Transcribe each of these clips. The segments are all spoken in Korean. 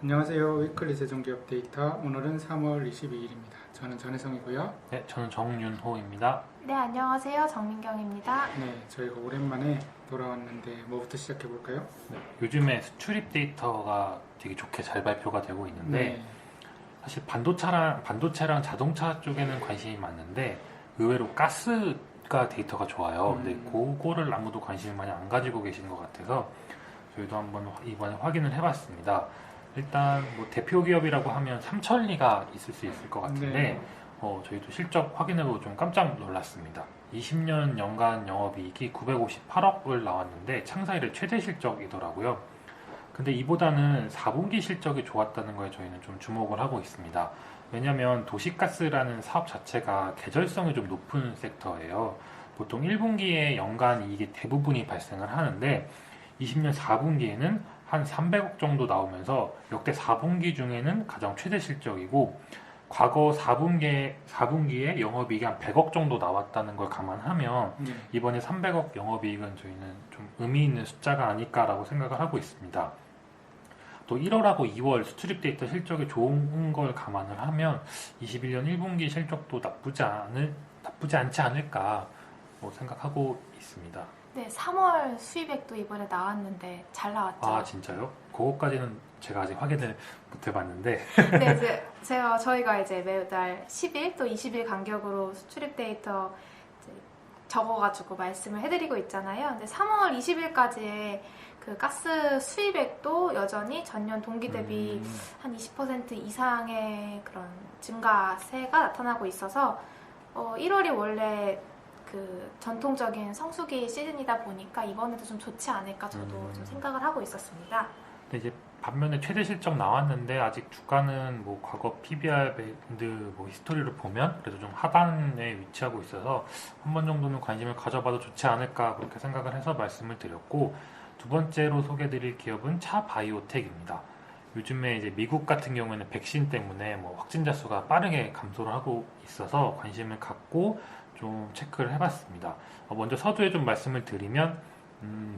안녕하세요. 위클리 재정기업 데이터. 오늘은 3월 22일입니다. 저는 전혜성이고요. 네, 저는 정윤호입니다. 네, 안녕하세요. 정민경입니다. 네, 저희가 오랜만에 돌아왔는데 뭐부터 시작해 볼까요? 네, 요즘에 수출입 데이터가 되게 좋게 잘 발표가 되고 있는데 사실 반도체랑 자동차 쪽에는 관심이 많은데 의외로 가스가 데이터가 좋아요. 근데 그거를 아무도 관심을 많이 안 가지고 계신 것 같아서 저희도 한번 이번에 확인을 해봤습니다. 일단 뭐 대표 기업이라고 하면 삼천리가 있을 수 있을 것 같은데 네. 저희도 실적 확인해보고 좀 깜짝 놀랐습니다. 20년 연간 영업이익이 958억을 나왔는데 창사 이래 최대 실적이더라고요. 근데 이보다는 4분기 실적이 좋았다는 거에 저희는 좀 주목을 하고 있습니다. 왜냐하면 도시가스라는 사업 자체가 계절성이 좀 높은 섹터예요. 보통 1분기에 연간 이익이 대부분이 발생을 하는데 20년 4분기에는 한 300억 정도 나오면서 역대 4분기 중에는 가장 최대 실적이고 과거 4분기에 영업이익이 한 100억 정도 나왔다는 걸 감안하면 이번에 300억 영업이익은 저희는 좀 의미 있는 숫자가 아닐까라고 생각을 하고 있습니다. 또 1월하고 2월 수출입 데이터 실적이 좋은 걸 감안을 하면 21년 1분기 실적도 나쁘지 않지 않을까 생각하고 있습니다. 네, 3월 수입액도 이번에 나왔는데 잘 나왔죠? 아, 진짜요? 그거까지는 제가 아직 확인을 못 해봤는데. 네, 저희가 이제 매달 10일 또 20일 간격으로 수출입 데이터 이제 적어가지고 말씀을 해드리고 있잖아요. 근데 3월 20일까지의 그 가스 수입액도 여전히 전년 동기 대비 한 20% 이상의 그런 증가세가 나타나고 있어서 1월이 원래 그 전통적인 성수기 시즌이다 보니까 이번에도 좀 좋지 않을까 저도 좀 생각을 하고 있었습니다. 근데 이제 반면에 최대 실적 나왔는데 아직 주가는 뭐 과거 PBR 밴드 뭐 히스토리를 보면 그래도 좀 하단에 위치하고 있어서 한 번 정도는 관심을 가져봐도 좋지 않을까 그렇게 생각을 해서 말씀을 드렸고, 두 번째로 소개드릴 기업은 차바이오텍입니다. 요즘에 이제 미국 같은 경우에는 백신 때문에 뭐 확진자 수가 빠르게 감소를 하고 있어서 관심을 갖고 좀 체크를 해봤습니다. 먼저 서두에 좀 말씀을 드리면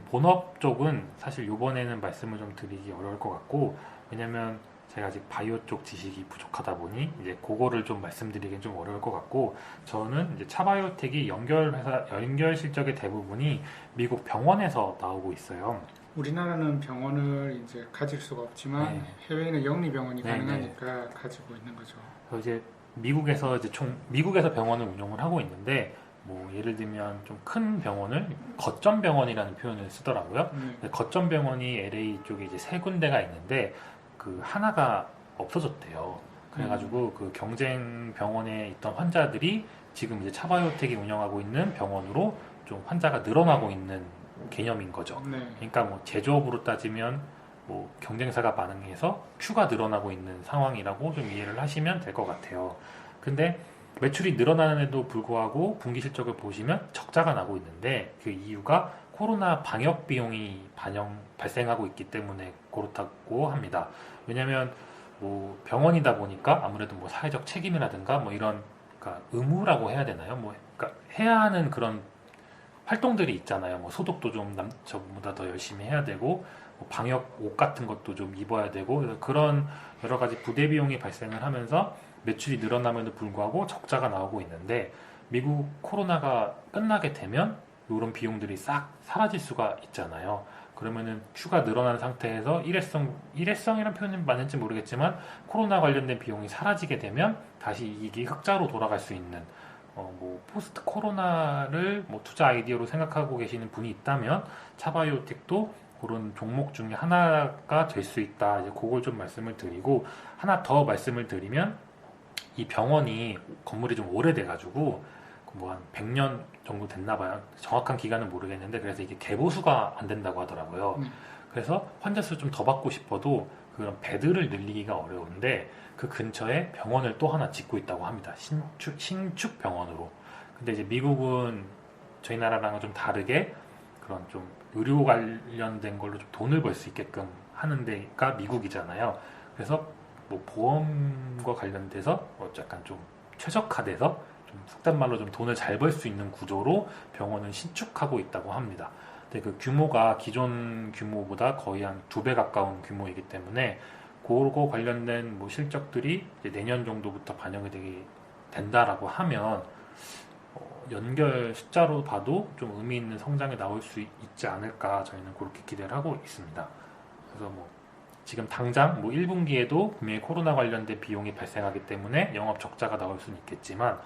본업 쪽은 사실 이번에는 말씀을 좀 드리기 어려울 것 같고, 왜냐면 제가 아직 바이오 쪽 지식이 부족하다 보니 이제 그거를 좀 말씀드리긴 좀 어려울 것 같고, 저는 이제 차바이오텍이 연결 실적의 대부분이 미국 병원에서 나오고 있어요. 우리나라는 병원을 이제 가질 수가 없지만 네. 해외에는 영리병원이 네, 가능하니까 가지고 있는 거죠. 그래서 이제 미국에서 병원을 운영을 하고 있는데, 뭐 예를 들면 좀 큰 병원을 거점 병원이라는 표현을 쓰더라고요. 근데 거점 병원이 LA 쪽에 이제 세 군데가 있는데 그 하나가 없어졌대요. 그래가지고 그 경쟁 병원에 있던 환자들이 지금 이제 차바이오텍이 운영하고 있는 병원으로 좀 환자가 늘어나고 있는 개념인 거죠. 그러니까 뭐 제조업으로 따지면 뭐 경쟁사가 반응해서 큐가 늘어나고 있는 상황이라고 좀 이해를 하시면 될 것 같아요. 근데 매출이 늘어나는데도 불구하고 분기 실적을 보시면 적자가 나고 있는데 그 이유가 코로나 방역 비용이 발생하고 있기 때문에 그렇다고 합니다. 왜냐하면 뭐 병원이다 보니까 아무래도 뭐 사회적 책임이라든가 뭐 이런, 그러니까 의무라고 해야 되나요? 뭐 그러니까 해야 하는 그런 활동들이 있잖아요. 뭐 소독도 좀 저보다 더 열심히 해야 되고, 뭐 방역 옷 같은 것도 좀 입어야 되고, 그런 여러 가지 부대 비용이 발생을 하면서 매출이 늘어남에도 불구하고 적자가 나오고 있는데, 미국 코로나가 끝나게 되면 이런 비용들이 싹 사라질 수가 있잖아요. 그러면은 큐가 늘어난 상태에서 일회성이라는 표현이 맞는지 모르겠지만 코로나 관련된 비용이 사라지게 되면 다시 이익이 흑자로 돌아갈 수 있는, 뭐 포스트 코로나를 뭐 투자 아이디어로 생각하고 계시는 분이 있다면 차바이오텍도 그런 종목 중에 하나가 될 수 있다. 이제 그걸 좀 말씀을 드리고, 하나 더 말씀을 드리면 이 병원이 건물이 좀 오래돼가지고 뭐 한 100년 정도 됐나 봐요. 정확한 기간은 모르겠는데, 그래서 이게 개보수가 안 된다고 하더라고요. 그래서 환자 수 좀 더 받고 싶어도 그런 베드를 늘리기가 어려운데 그 근처에 병원을 또 하나 짓고 있다고 합니다. 신축 병원으로. 근데 이제 미국은 저희 나라랑은 좀 다르게 그런 좀 의료 관련된 걸로 좀 돈을 벌 수 있게끔 하는 데가 미국이잖아요. 그래서 뭐 보험과 관련돼서 약간 좀 최적화돼서 좀 속된 말로 좀 돈을 잘 벌 수 있는 구조로 병원을 신축하고 있다고 합니다. 근데 그 규모가 기존 규모보다 거의 한 2배 가까운 규모이기 때문에 그거 관련된 뭐 실적들이 이제 내년 정도부터 반영이 된다라고 하면 연결 숫자로 봐도 좀 의미 있는 성장이 나올 수 있지 않을까 저희는 그렇게 기대를 하고 있습니다. 그래서 뭐 지금 당장 뭐 1분기에도 분명히 코로나 관련된 비용이 발생하기 때문에 영업 적자가 나올 수는 있겠지만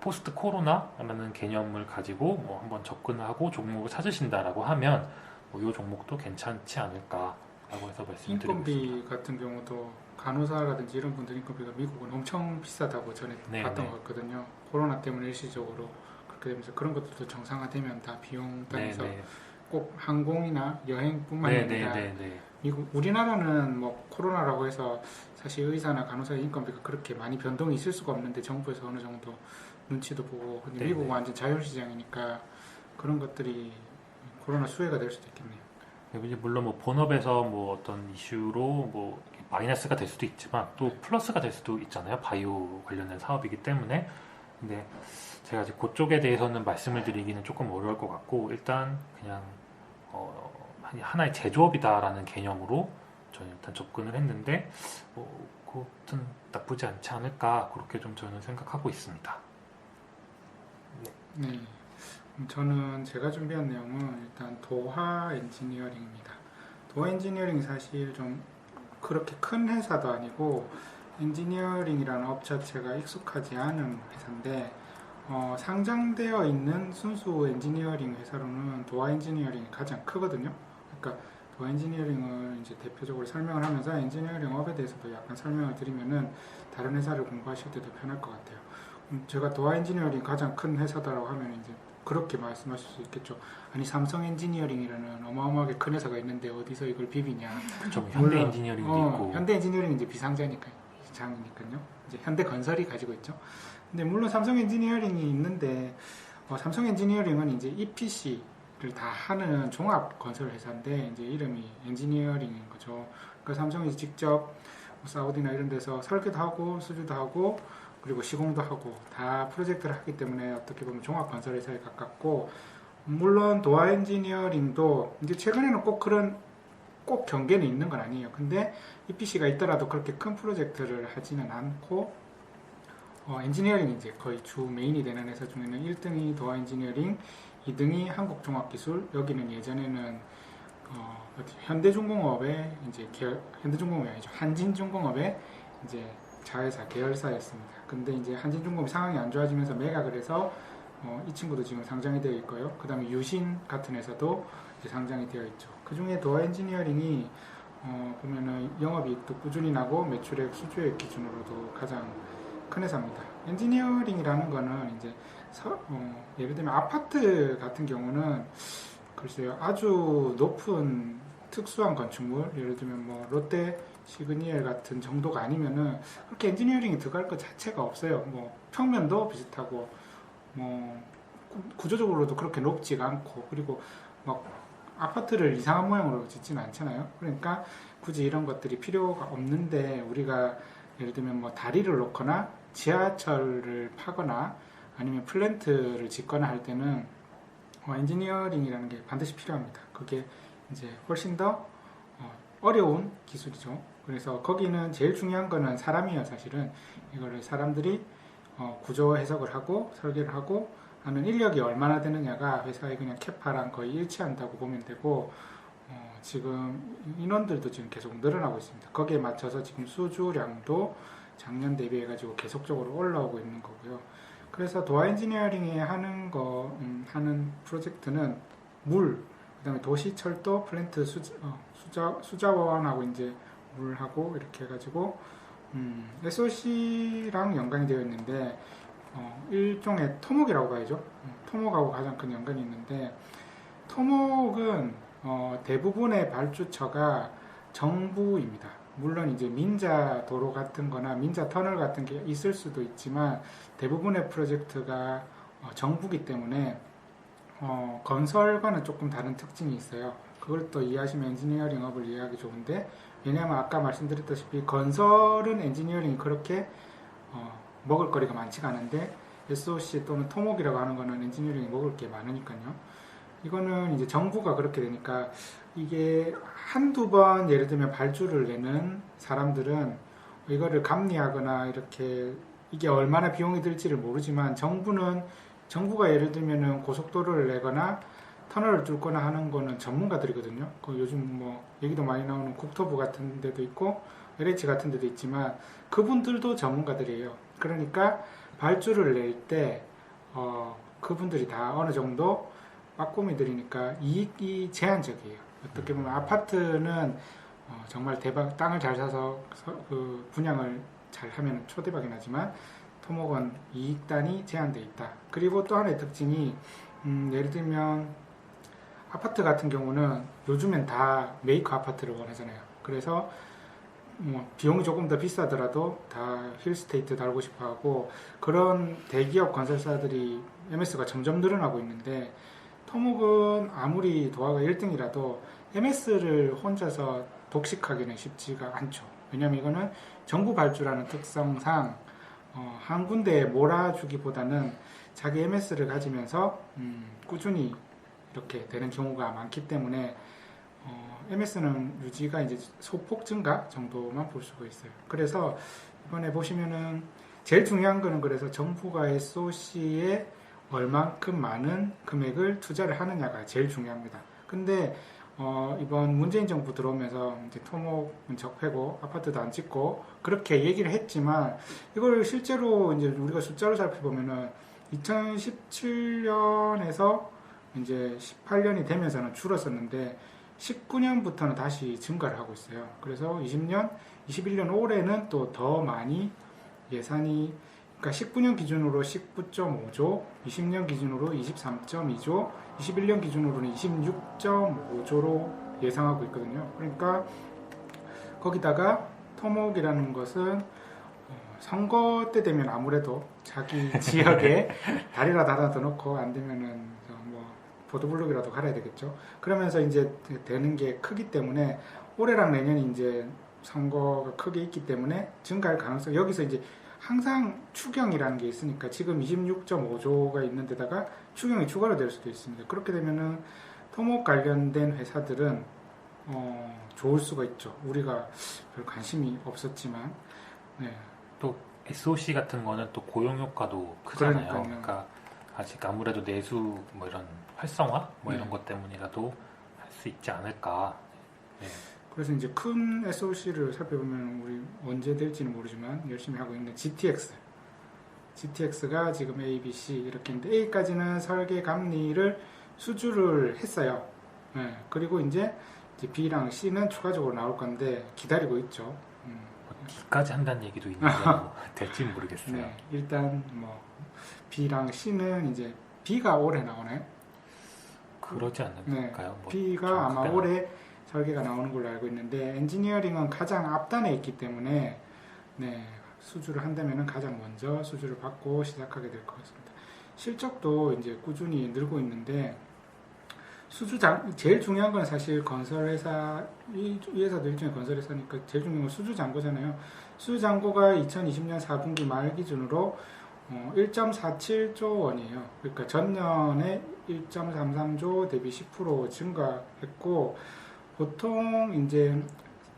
포스트 코로나라는 개념을 가지고 뭐 한번 접근하고 종목을 찾으신다라고 하면 이 종목도 괜찮지 않을까라고 해서 말씀드리고 인건비 있습니다. 같은 경우도 간호사라든지 이런 분들 인건비가 미국은 엄청 비싸다고 전에 네, 봤던 네. 것 같거든요. 코로나 때문에 일시적으로 그렇게 되면서 그런 것들도 정상화되면 다 비용 단에서 네네. 꼭 항공이나 여행뿐만 아니라 네네네네. 미국 우리나라는 뭐 코로나라고 해서 사실 의사나 간호사의 인건비가 그렇게 많이 변동이 있을 수가 없는데 정부에서 어느 정도 눈치도 보고 근데 네네. 미국은 완전 자율시장이니까 그런 것들이 코로나 수혜가 될 수도 있겠네요. 이제 물론 뭐 본업에서 뭐 어떤 이슈로 뭐 마이너스가 될 수도 있지만 또 플러스가 될 수도 있잖아요. 바이오 관련된 사업이기 때문에. 근데 제가 이제 그쪽에 대해서는 말씀을 드리기는 조금 어려울 것 같고 일단 그냥 하나의 제조업이다라는 개념으로 저는 일단 접근을 했는데 그것은 나쁘지 않지 않을까 그렇게 좀 저는 생각하고 있습니다. 네. 저는 제가 준비한 내용은 일단 도화 엔지니어링입니다. 도화 엔지니어링이 사실 좀 그렇게 큰 회사도 아니고 엔지니어링이라는 업 자체가 익숙하지 않은 회사인데 상장되어 있는 순수 엔지니어링 회사로는 도화 엔지니어링이 가장 크거든요. 그러니까 도화 엔지니어링을 이제 대표적으로 설명을 하면서 엔지니어링 업에 대해서도 약간 설명을 드리면은 다른 회사를 공부하실 때도 편할 것 같아요. 제가 도화 엔지니어링 가장 큰 회사다라고 하면 이제 그렇게 말씀하실 수 있겠죠. 아니 삼성 엔지니어링이라는 어마어마하게 큰 회사가 있는데 어디서 이걸 비비냐. 좀 현대 엔지니어링도 있고 현대 엔지니어링 이제 비상장이니까요. 이제 현대 건설이 가지고 있죠. 근데 물론 삼성 엔지니어링이 있는데 삼성 엔지니어링은 이제 EPC를 다 하는 종합 건설 회사인데 이제 이름이 엔지니어링인 거죠. 그러니까 삼성이 직접 사우디나 이런 데서 설계도 하고 수주도 하고 그리고 시공도 하고 다 프로젝트를 하기 때문에 어떻게 보면 종합 건설 회사에 가깝고 물론 도화 엔지니어링도 이제 최근에는 꼭 경계는 있는 건 아니에요. 근데 EPC가 있더라도 그렇게 큰 프로젝트를 하지는 않고 엔지니어링이 이제 거의 주 메인이 되는 회사 중에는 1등이 도화 엔지니어링, 2등이 한국종합기술. 여기는 예전에는 현대중공업의 이제 현대중공업이 아니죠. 한진중공업의 이제 자회사 계열사였습니다. 근데 이제 한진중공업 상황이 안 좋아지면서 매각을 해서 이 친구도 지금 상장이 되어 있고요. 그 다음에 유신 같은 회사도 이제 상장이 되어 있죠. 그 중에 도화 엔지니어링이 보면은 영업이익도 꾸준히 나고 매출액, 수주액 기준으로도 가장 큰 회사입니다. 엔지니어링이라는 거는 이제 예를 들면 아파트 같은 경우는 글쎄요 아주 높은 특수한 건축물 예를 들면 뭐 롯데 시그니엘 같은 정도가 아니면은 그렇게 엔지니어링이 들어갈 것 자체가 없어요. 뭐 평면도 비슷하고 뭐 구조적으로도 그렇게 높지가 않고 그리고 막 아파트를 이상한 모양으로 짓지는 않잖아요. 그러니까 굳이 이런 것들이 필요가 없는데 우리가 예를 들면 뭐 다리를 놓거나 지하철을 파거나 아니면 플랜트를 짓거나 할 때는 엔지니어링이라는 게 반드시 필요합니다. 그게 이제 훨씬 더 어려운 기술이죠. 그래서 거기는 제일 중요한 거는 사람이에요. 사실은 이거를 사람들이 구조 해석을 하고 설계를 하고 하는 인력이 얼마나 되느냐가 회사의 그냥 캐파랑 거의 일치한다고 보면 되고 지금 인원들도 지금 계속 늘어나고 있습니다. 거기에 맞춰서 지금 수주량도 작년 대비해 가지고 계속적으로 올라오고 있는 거고요. 그래서 도화 엔지니어링이 하는 프로젝트는 그다음에 도시 철도 플랜트 수자원하고 이제 물하고 이렇게 해가지고 SOC랑 연관이 되어 있는데 일종의 토목이라고 봐야죠. 토목하고 가장 큰 연관이 있는데 토목은 대부분의 발주처가 정부입니다. 물론 이제 민자 도로 같은 거나 민자 터널 같은 게 있을 수도 있지만 대부분의 프로젝트가 정부기 때문에 건설과는 조금 다른 특징이 있어요. 그걸 또 이해하시면 엔지니어링 업을 이해하기 좋은데 왜냐하면 아까 말씀드렸다시피 건설은 엔지니어링이 그렇게 먹을 거리가 많지가 않은데 SOC 또는 토목이라고 하는 거는 엔지니어링이 먹을 게 많으니까요. 이거는 이제 정부가 그렇게 되니까 이게 한두 번 예를 들면 발주를 내는 사람들은 이거를 감리하거나 이렇게 이게 얼마나 비용이 들지를 모르지만 정부가 예를 들면은 고속도로를 내거나 터널을 뚫거나 하는 거는 전문가들이거든요. 그 요즘 뭐 얘기도 많이 나오는 국토부 같은 데도 있고 LH 같은 데도 있지만 그분들도 전문가들이에요. 그러니까 발주를 낼 때 그분들이 다 어느 정도 빠꼬미들이니까 이익이 제한적이에요. 어떻게 보면 아파트는 정말 대박 땅을 잘 사서 그 분양을 잘 하면 초대박이 나지만 토목은 이익단이 제한돼 있다. 그리고 또 하나의 특징이 예를 들면 아파트 같은 경우는 요즘엔 다 메이커 아파트를 원하잖아요. 그래서 뭐 비용이 조금 더 비싸더라도 다 힐스테이트 달고 싶어 하고 그런 대기업 건설사들이 MS가 점점 늘어나고 있는데 토목은 아무리 도화가 1등이라도 MS를 혼자서 독식하기는 쉽지가 않죠. 왜냐하면 이거는 정부 발주라는 특성상 한 군데에 몰아주기보다는 자기 MS를 가지면서 꾸준히 이렇게 되는 경우가 많기 때문에 MS는 유지가 이제 소폭 증가 정도만 볼 수가 있어요. 그래서 이번에 보시면은 제일 중요한 거는 그래서 정부가 SOC에 얼만큼 많은 금액을 투자를 하느냐가 제일 중요합니다. 근데 이번 문재인 정부 들어오면서 이제 토목은 적폐고 아파트도 안 짓고 그렇게 얘기를 했지만 이걸 실제로 이제 우리가 숫자로 살펴보면은 2017년에서 이제 18년이 되면서는 줄었었는데 19년부터는 다시 증가를 하고 있어요. 그래서 20년, 21년 올해는 또 더 많이 예산이 그러니까 19년 기준으로 19.5조, 20년 기준으로 23.2조, 21년 기준으로는 26.5조로 예상하고 있거든요. 그러니까 거기다가 토목이라는 것은 선거 때 되면 아무래도 자기 지역에 다리라도 하나 더 놓고 안 되면은 뭐 보도블록이라도 갈아야 되겠죠. 그러면서 이제 되는 게 크기 때문에 올해랑 내년이 이제 선거가 크게 있기 때문에 증가할 가능성 여기서 이제 항상 추경이라는 게 있으니까 지금 26.5조가 있는 데다가 추경이 추가로 될 수도 있습니다. 그렇게 되면은 토목 관련된 회사들은 좋을 수가 있죠. 우리가 별 관심이 없었지만 네. 또 SOC 같은 거는 또 고용 효과도 크잖아요. 그러니까요. 그러니까 아직 아무래도 내수 뭐 이런 활성화 뭐 이런 것 때문이라도 할 수 있지 않을까. 네. 그래서 이제 큰 SOC를 살펴보면 우리 언제 될지는 모르지만 열심히 하고 있는 GTX가 지금 A, B, C 이렇게 있는데 A까지는 설계 감리를 수주를 했어요. 네. 그리고 이제 B랑 C는 추가적으로 나올 건데 기다리고 있죠. D까지 한다는 얘기도 있는데 뭐 될지는 모르겠어요. 네. 일단 뭐 B랑 C는 이제 B가 올해 나오나요? 그러지 않을까요? 네. 뭐 B가 아마 올해 설계가 나오는 걸로 알고 있는데 엔지니어링은 가장 앞단에 있기 때문에 네, 수주를 한다면 가장 먼저 수주를 받고 시작하게 될 것 같습니다. 실적도 이제 꾸준히 늘고 있는데 제일 중요한 건 사실 건설회사 이 회사도 일종의 건설회사니까 제일 중요한 건 수주잔고잖아요. 수주잔고가 2020년 4분기 말 기준으로 1.47조 원이에요. 그러니까 전년에 1.33조 대비 10% 증가했고 보통 이제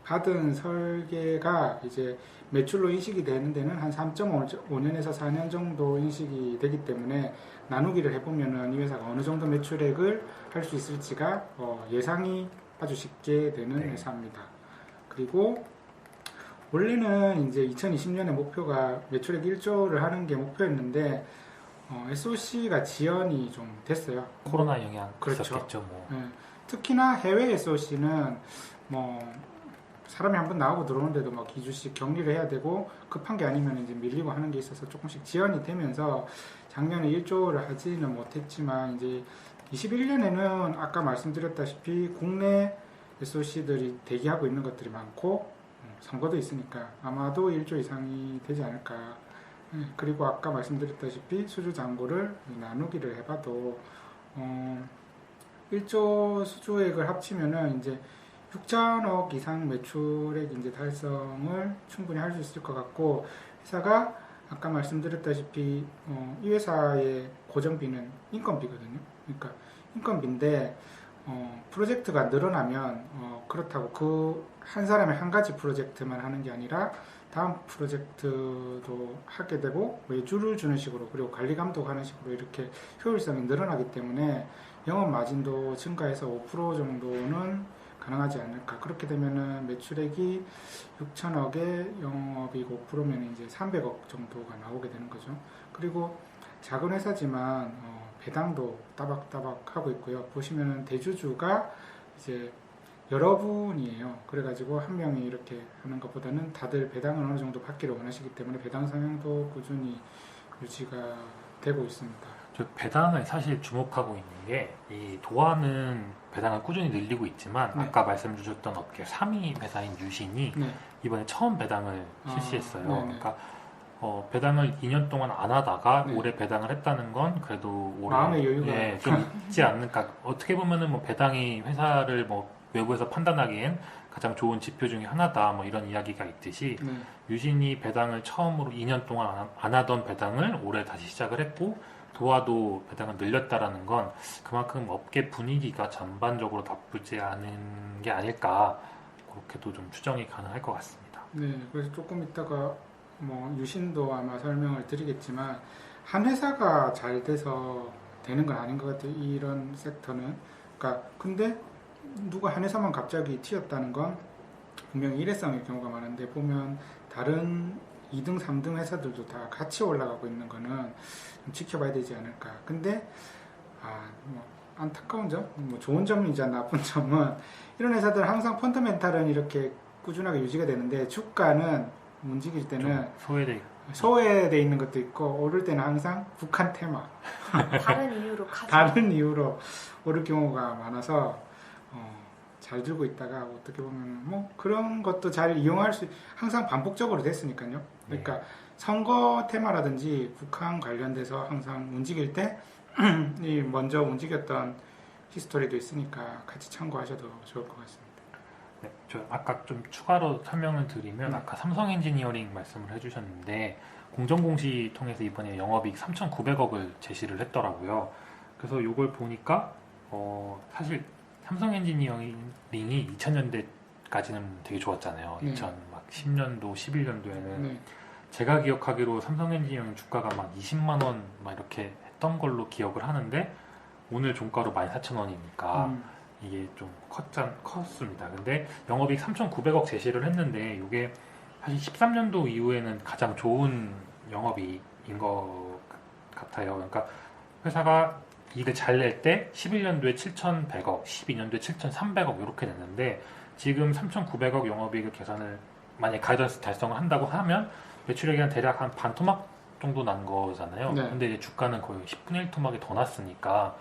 받은 설계가 이제 매출로 인식이 되는 데는 한 3.5년에서 4년 정도 인식이 되기 때문에 나누기를 해보면은 이 회사가 어느 정도 매출액을 할 수 있을지가 예상이 아주 쉽게 되는 회사입니다. 그리고 원래는 이제 2020년에 목표가 매출액 1조를 하는 게 목표였는데 SOC가 지연이 좀 됐어요. 코로나 영향 그렇죠. 있었겠죠. 뭐. 네. 특히나 해외 SOC는 뭐 사람이 한번 나오고 들어오는데도 막 2주씩 격리를 해야 되고 급한 게 아니면 이제 밀리고 하는 게 있어서 조금씩 지연이 되면서 작년에 1조를 하지는 못했지만 이제 21년에는 아까 말씀드렸다시피 국내 SOC들이 대기하고 있는 것들이 많고 선거도 있으니까 아마도 1조 이상이 되지 않을까. 그리고 아까 말씀드렸다시피 수주 잔고를 나누기를 해봐도 1조 수주액을 합치면은 이제 6천억 이상 매출액 이제 달성을 충분히 할 수 있을 것 같고 회사가 아까 말씀드렸다시피 이 회사의 고정비는 인건비거든요. 그러니까 인건비인데 프로젝트가 늘어나면 그렇다고 그 한 사람이 한 가지 프로젝트만 하는 게 아니라 다음 프로젝트도 하게 되고 외주를 주는 식으로 그리고 관리 감독하는 식으로 이렇게 효율성이 늘어나기 때문에 영업 마진도 증가해서 5% 정도는 가능하지 않을까. 그렇게 되면은 매출액이 6천억에 영업이익 5%면 이제 300억 정도가 나오게 되는 거죠. 그리고 작은 회사지만 배당도 따박따박 하고 있고요. 보시면은 대주주가 이제 여러분이에요. 그래가지고 한 명이 이렇게 하는 것보다는 다들 배당을 어느 정도 받기를 원하시기 때문에 배당 성향도 꾸준히 유지가 되고 있습니다. 저 배당을 사실 주목하고 있는 게 이 도화는 배당을 꾸준히 늘리고 있지만 네. 아까 말씀 주셨던 업계 3위 회사인 유신이 네. 이번에 처음 배당을 실시했어요. 네네. 그러니까 배당을 2년 동안 안 하다가 네. 올해 배당을 했다는 건 그래도 올해 마음의 여유가 좀 있지 않을까. 어떻게 보면은 뭐 배당이 회사를 뭐 외부에서 판단하기엔 가장 좋은 지표 중에 하나다. 뭐 이런 이야기가 있듯이 네. 유신이 배당을 처음으로 2년 동안 안 하던 배당을 올해 다시 시작을 했고 도화도 배당을 늘렸다라는 건 그만큼 업계 분위기가 전반적으로 나쁘지 않은 게 아닐까. 그렇게도 좀 추정이 가능할 것 같습니다. 네, 그래서 조금 이따가 뭐 유신도 아마 설명을 드리겠지만 한 회사가 잘 돼서 되는 건 아닌 것 같아요. 이런 섹터는. 그러니까 근데 누가 한 회사만 갑자기 튀었다는 건 분명히 일회성일 경우가 많은데 보면 다른 2등, 3등 회사들도 다 같이 올라가고 있는 거는 좀 지켜봐야 되지 않을까. 근데 뭐 안타까운 점, 뭐 좋은 점이자 나쁜 점은 이런 회사들 항상 펀더멘탈은 이렇게 꾸준하게 유지가 되는데 주가는 움직일 때는 소외돼 있는 것도 있고 오를 때는 항상 북한 테마 다른 이유로 가죠. 다른 이유로 오를 경우가 많아서 잘 들고 있다가 어떻게 보면 뭐 그런 것도 잘 이용할 수 항상 반복적으로 됐으니까요. 그러니까 선거 테마라든지 북한 관련돼서 항상 움직일 때 이 먼저 움직였던 히스토리도 있으니까 같이 참고하셔도 좋을 것 같습니다. 네, 저 아까 좀 추가로 설명을 드리면 네. 아까 삼성 엔지니어링 말씀을 해주셨는데 공정공시 통해서 이번에 영업이익 3,900억을 제시를 했더라고요. 그래서 이걸 보니까 사실 삼성 엔지니어링이 2000년대까지는 되게 좋았잖아요. 네. 2010년도, 11년도에는 네. 제가 기억하기로 삼성 엔지니어링 주가가 막 20만 원 막 이렇게 했던 걸로 기억을 하는데 오늘 종가로 14,000원이니까 이게 좀 컸습니다. 근데 영업이익 3,900억 제시를 했는데 이게 사실 13년도 이후에는 가장 좋은 영업이익인 것 같아요. 그러니까 회사가 이익을 잘 낼 때 11년도에 7,100억, 12년도에 7,300억 이렇게 냈는데 지금 3,900억 영업이익을 계산을 만약에 가이던스 달성을 한다고 하면 매출액이 한 대략 한 반 토막 정도 난 거잖아요. 네. 근데 이제 주가는 거의 10분의 1 토막이 더 났으니까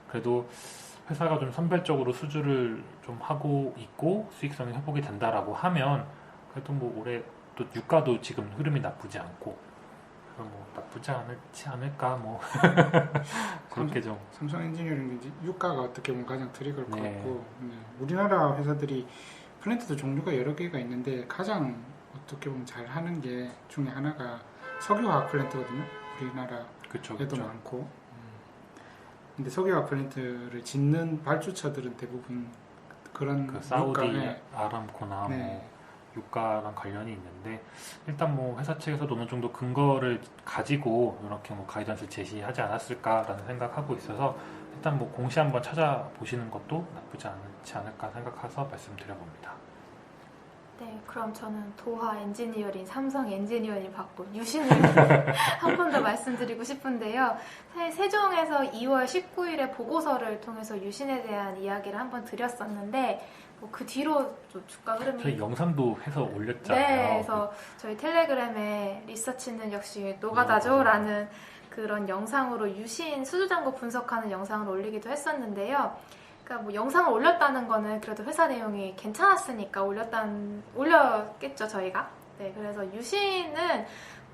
그래도 회사가 좀 선별적으로 수주를 좀 하고 있고 수익성이 회복이 된다라고 하면 그래도 뭐 올해 또 유가도 지금 흐름이 나쁘지 않고 뭐 나쁘지 않지 않을까 뭐 그렇게 좀 삼성 엔지니어링 유가가 어떻게 보면 가장 트리거일 것 네. 같고 우리나라 회사들이 플랜트도 종류가 여러 개가 있는데 가장 어떻게 보면 잘하는 게 중에 하나가 석유화학 플랜트거든요. 우리나라에도 그쵸. 많고 근데 석유화학 플랜트를 짓는 발주처들은 대부분 그런 그 사우디 유가에 아람코나 네. 뭐 유가랑 관련이 있는데 일단 뭐 회사 측에서도 어느 정도 근거를 가지고 이렇게 뭐 가이던스 제시하지 않았을까라는 생각하고 있어서 일단 뭐 공시 한번 찾아보시는 것도 나쁘지 않지 않을까 생각해서 말씀드려봅니다. 네, 그럼 저는 도화 엔지니어링, 삼성 엔지니어링 받고 유신을 한 번 더 말씀드리고 싶은데요. 사실 세종에서 2월 19일에 보고서를 통해서 유신에 대한 이야기를 한번 드렸었는데 그 뒤로 좀 주가 흐름이 저희 영상도 해서 올렸잖아요. 네, 그래서 저희 텔레그램에 리서치는 역시 노가다죠라는 그런 영상으로 유신 수주잔고 분석하는 영상을 올리기도 했었는데요. 그러니까 뭐 영상을 올렸다는 거는 그래도 회사 내용이 괜찮았으니까 올렸겠죠 저희가. 네, 그래서 유신은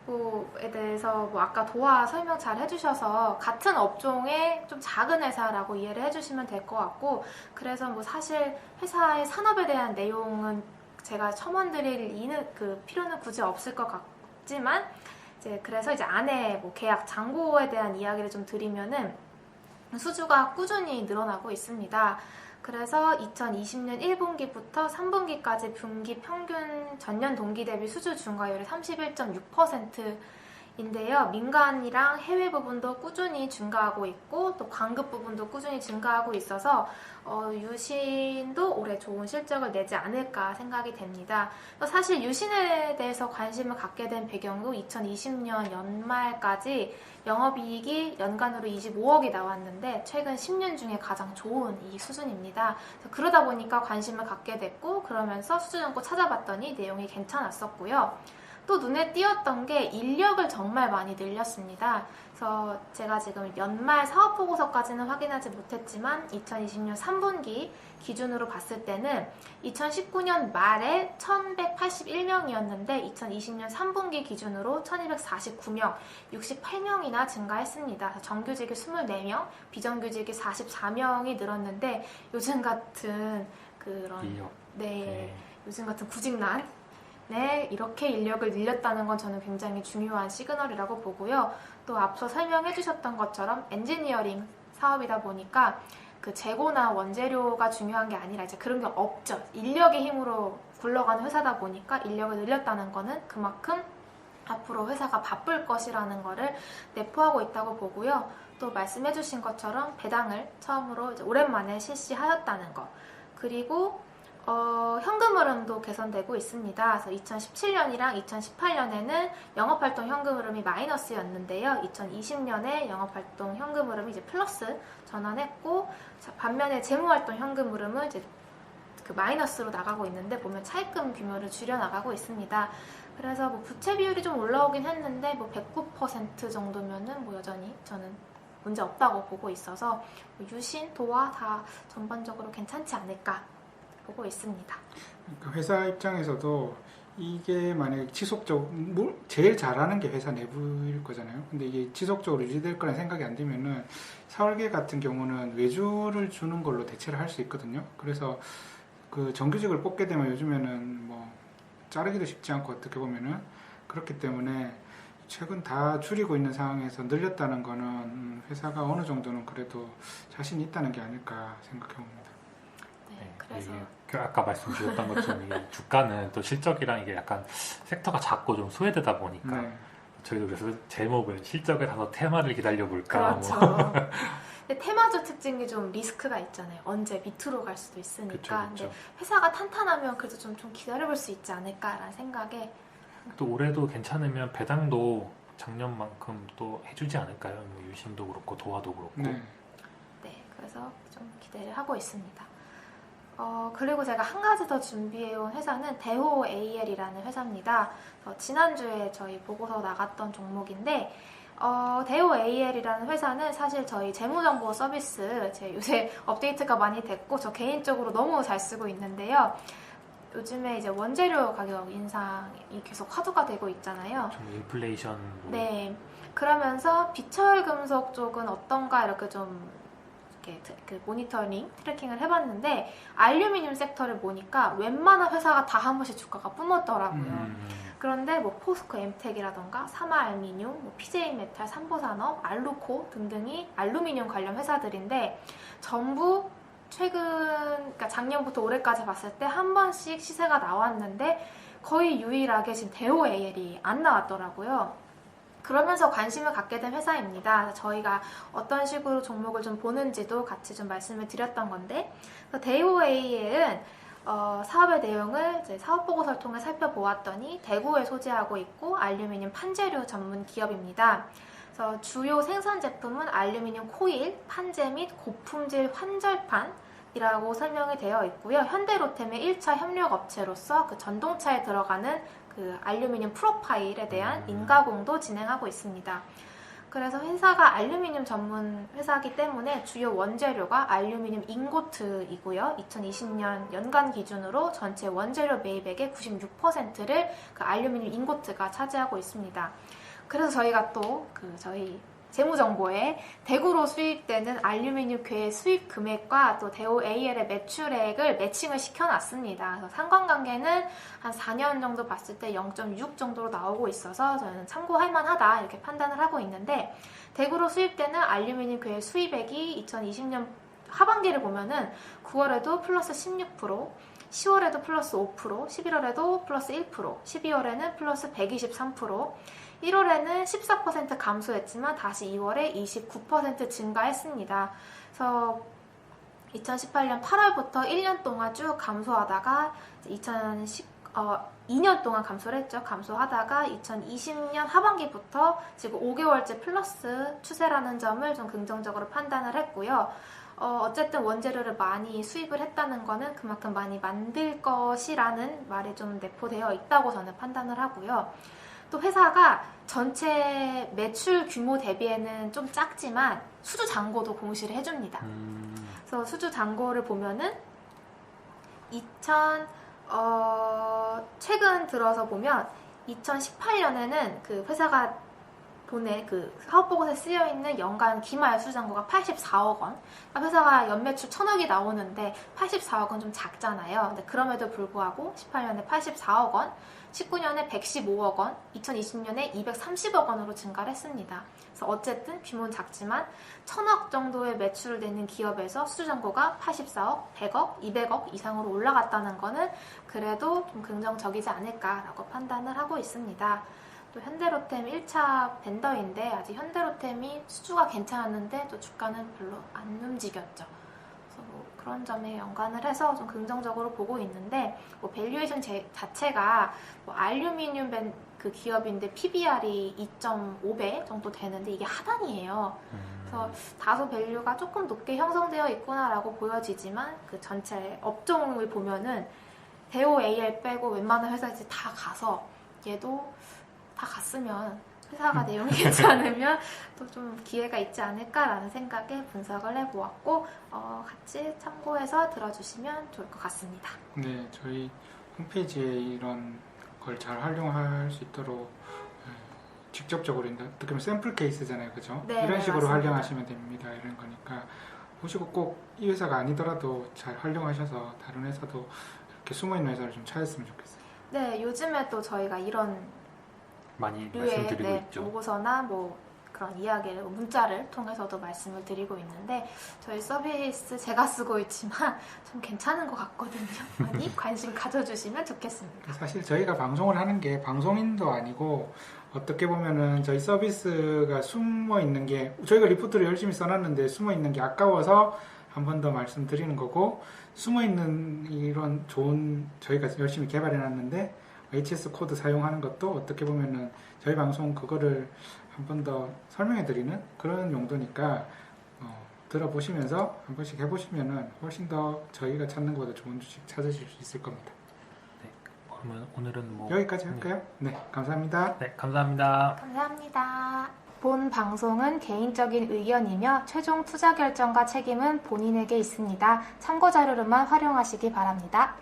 뭐에 대해서 뭐 아까 도화 설명 잘 해주셔서 같은 업종의 좀 작은 회사라고 이해를 해주시면 될 것 같고 그래서 뭐 사실 회사의 산업에 대한 내용은 제가 첨언드릴 그 필요는 굳이 없을 것 같지만 이제 그래서 이제 안에 뭐 계약 잔고에 대한 이야기를 좀 드리면은 수주가 꾸준히 늘어나고 있습니다. 그래서 2020년 1분기부터 3분기까지 분기 평균 전년 동기 대비 수주 증가율이 31.6%인데요. 민간이랑 해외 부분도 꾸준히 증가하고 있고 또 광급 부분도 꾸준히 증가하고 있어서 유신도 올해 좋은 실적을 내지 않을까 생각이 됩니다. 사실 유신에 대해서 관심을 갖게 된 배경도 2020년 연말까지 영업이익이 연간으로 25억이 나왔는데 최근 10년 중에 가장 좋은 이익 수준입니다. 그러다 보니까 관심을 갖게 됐고 그러면서 수주연구 찾아봤더니 내용이 괜찮았었고요. 또 눈에 띄었던 게 인력을 정말 많이 늘렸습니다. 그래서 제가 지금 연말 사업보고서까지는 확인하지 못했지만 2020년 3분기 기준으로 봤을 때는 2019년 말에 1181명이었는데 2020년 3분기 기준으로 1249명, 68명이나 증가했습니다. 정규직이 24명, 비정규직이 44명이 늘었는데 요즘 같은 그런 인력. 요즘 같은 구직난 이렇게 인력을 늘렸다는 건 저는 굉장히 중요한 시그널이라고 보고요. 또 앞서 설명해 주셨던 것처럼 엔지니어링 사업이다 보니까 그 재고나 원재료가 중요한 게 아니라 이제 그런 게 없죠. 인력의 힘으로 굴러가는 회사다 보니까 인력을 늘렸다는 거는 그만큼 앞으로 회사가 바쁠 것이라는 거를 내포하고 있다고 보고요. 또 말씀해 주신 것처럼 배당을 처음으로 이제 오랜만에 실시하였다는 거. 그리고 현금 흐름도 개선되고 있습니다. 그래서 2017년이랑 2018년에는 영업활동 현금 흐름이 마이너스였는데요. 2020년에 영업활동 현금 흐름이 이제 플러스 전환했고, 반면에 재무활동 현금 흐름은 이제 그 마이너스로 나가고 있는데 보면 차입금 규모를 줄여 나가고 있습니다. 그래서 뭐 부채 비율이 좀 올라오긴 했는데 뭐 109% 정도면은 뭐 여전히 저는 문제 없다고 보고 있어서 유신, 도화 다 전반적으로 괜찮지 않을까 보고 있습니다. 그러니까 회사 입장에서도 이게 만약에 제일 잘하는 게 회사 내부일 거잖아요. 근데 이게 지속적으로 유지될 거라는 생각이 안 들면은 설계 같은 경우는 외주를 주는 걸로 대체를 할 수 있거든요. 그래서 그 정규직을 뽑게 되면 요즘에는 뭐 자르기도 쉽지 않고 어떻게 보면은 그렇기 때문에 최근 다 줄이고 있는 상황에서 늘렸다는 거는 회사가 어느 정도는 그래도 자신이 있다는 게 아닐까 생각해 봅니다. 그래서 아까 말씀 주셨던 것처럼 이게 주가는 또 실적이랑 이게 약간 섹터가 작고 좀 소외되다 보니까 저희도 그래서 제목을 실적에 가서 테마를 기다려볼까. 그렇죠. 근데 테마주 특징이 좀 리스크가 있잖아요. 언제 밑으로 갈 수도 있으니까. 그쵸. 근데 회사가 탄탄하면 그래도 좀 기다려볼 수 있지 않을까라는 생각에. 또 올해도 괜찮으면 배당도 작년만큼 또 해주지 않을까요? 뭐 유신도 그렇고 도화도 그렇고. 네, 그래서 좀 기대를 하고 있습니다. 그리고 제가 한 가지 더 준비해온 회사는 대호 AL이라는 회사입니다. 지난주에 저희 보고서 나갔던 종목인데 대호 AL이라는 회사는 사실 저희 재무정보 서비스 요새 업데이트가 많이 됐고 저 개인적으로 너무 잘 쓰고 있는데요. 요즘에 이제 원재료 가격 인상이 계속 화두가 되고 있잖아요. 좀 인플레이션. 네. 그러면서 비철금속 쪽은 어떤가 이렇게 좀 그 모니터링, 트래킹을 해봤는데 알루미늄 섹터를 보니까 웬만한 회사가 다 한 번씩 주가가 뿜었더라고요. 그런데 뭐 포스코 엠텍이라던가 사마알미늄, 뭐 PJ메탈, 삼보산업, 알루코 등등이 알루미늄 관련 회사들인데 전부 그러니까 작년부터 올해까지 봤을 때 한 번씩 시세가 나왔는데 거의 유일하게 지금 대호 AL이 안 나왔더라고요. 그러면서 관심을 갖게 된 회사입니다. 저희가 어떤 식으로 종목을 좀 보는지도 같이 좀 말씀을 드렸던 건데 대호 AL은 사업의 내용을 이제 사업보고서를 통해 살펴보았더니 대구에 소재하고 있고 알루미늄 판재류 전문 기업입니다. 그래서 주요 생산 제품은 알루미늄 코일, 판재 및 고품질 환절판이라고 설명이 되어 있고요. 현대로템의 1차 협력 업체로서 그 전동차에 들어가는 그 알루미늄 프로파일에 대한 인가공도 진행하고 있습니다. 그래서 회사가 알루미늄 전문 회사이기 때문에 주요 원재료가 알루미늄 잉고트이고요. 2020년 연간 기준으로 전체 원재료 매입액의 96%를 그 알루미늄 잉고트가 차지하고 있습니다. 그래서 저희가 또 저희 재무정보에 대구로 수입되는 알루미늄괴의 수입 금액과 또 대우 AL의 매출액을 매칭을 시켜놨습니다. 그래서 상관관계는 한 4년 정도 봤을 때 0.6 정도로 나오고 있어서 저는 참고할 만하다 이렇게 판단을 하고 있는데, 대구로 수입되는 알루미늄괴의 수입액이 2020년 하반기를 보면은 9월에도 플러스 16%, 10월에도 플러스 5%, 11월에도 플러스 1%, 12월에는 플러스 123%, 1월에는 14% 감소했지만 다시 2월에 29% 증가했습니다. 그래서 2018년 8월부터 1년 동안 쭉 감소하다가 2년 동안 감소를 했죠. 감소하다가 2020년 하반기부터 지금 5개월째 플러스 추세라는 점을 좀 긍정적으로 판단을 했고요. 어쨌든 원재료를 많이 수입을 했다는 거는 그만큼 많이 만들 것이라는 말이 좀 내포되어 있다고 저는 판단을 하고요. 또 회사가 전체 매출 규모 대비에는 좀 작지만 수주 잔고도 공시를 해줍니다. 그래서 수주 잔고를 보면은 최근 들어서 보면 2018년에는 그 회사가 돈에 그 사업보고서에 쓰여있는 연간 기말 수주잔고가 84억 원. 그러니까 회사가 연매출 1,000억이 나오는데 84억 원 좀 작잖아요. 근데 그럼에도 불구하고 18년에 84억 원, 19년에 115억 원, 2020년에 230억 원으로 증가를 했습니다. 그래서 어쨌든 규모는 작지만 1,000억 정도의 매출을 내는 기업에서 수주잔고가 84억, 100억, 200억 이상으로 올라갔다는 거는 그래도 좀 긍정적이지 않을까라고 판단을 하고 있습니다. 또 현대로템 1차 벤더인데 아직 현대로템이 수주가 괜찮았는데 또 주가는 별로 안 움직였죠. 그래서 뭐 그런 점에 연관을 해서 좀 긍정적으로 보고 있는데, 뭐 밸류에이션 자체가 뭐 알루미늄 그 기업인데 PBR이 2.5배 정도 되는데 이게 하단이에요. 그래서 다소 밸류가 조금 높게 형성되어 있구나라고 보여지지만 그 전체 업종을 보면은 대우 AL 빼고 웬만한 회사들이 다 가서 얘도 다 갔으면 회사가 내용이 괜찮으면 또 좀 기회가 있지 않을까라는 생각에 분석을 해보았고 같이 참고해서 들어주시면 좋을 것 같습니다. 네, 저희 홈페이지에 이런 걸 잘 활용할 수 있도록 직접적으로 어떻게 보면 샘플 케이스잖아요, 그죠? 네, 이런 네, 식으로 맞습니다. 활용하시면 됩니다. 이런 거니까 보시고 꼭 이 회사가 아니더라도 잘 활용하셔서 다른 회사도 이렇게 숨어있는 회사를 좀 찾았으면 좋겠어요. 네, 요즘에 또 저희가 이런 많이 류의 말씀드리고 있죠. 보고서나 뭐 그런 이야기를 문자를 통해서도 말씀을 드리고 있는데, 저희 서비스 제가 쓰고 있지만 좀 괜찮은 것 같거든요. 많이 관심 가져주시면 좋겠습니다. 사실 저희가 방송을 하는 게 방송인도 아니고 어떻게 보면은 저희 서비스가 숨어 있는 게, 저희가 리포트를 열심히 써놨는데 숨어 있는 게 아까워서 한 번 더 말씀드리는 거고, 숨어 있는 이런 좋은 저희가 열심히 개발해놨는데 HS 코드 사용하는 것도 어떻게 보면은 저희 방송 그거를 한 번 더 설명해드리는 그런 용도니까 들어보시면서 한 번씩 해보시면은 훨씬 더 저희가 찾는 것보다 좋은 주식 찾으실 수 있을 겁니다. 네, 그러면 오늘은 뭐 여기까지 할까요? 네, 감사합니다. 네, 감사합니다. 감사합니다. 본 방송은 개인적인 의견이며 최종 투자 결정과 책임은 본인에게 있습니다. 참고 자료로만 활용하시기 바랍니다.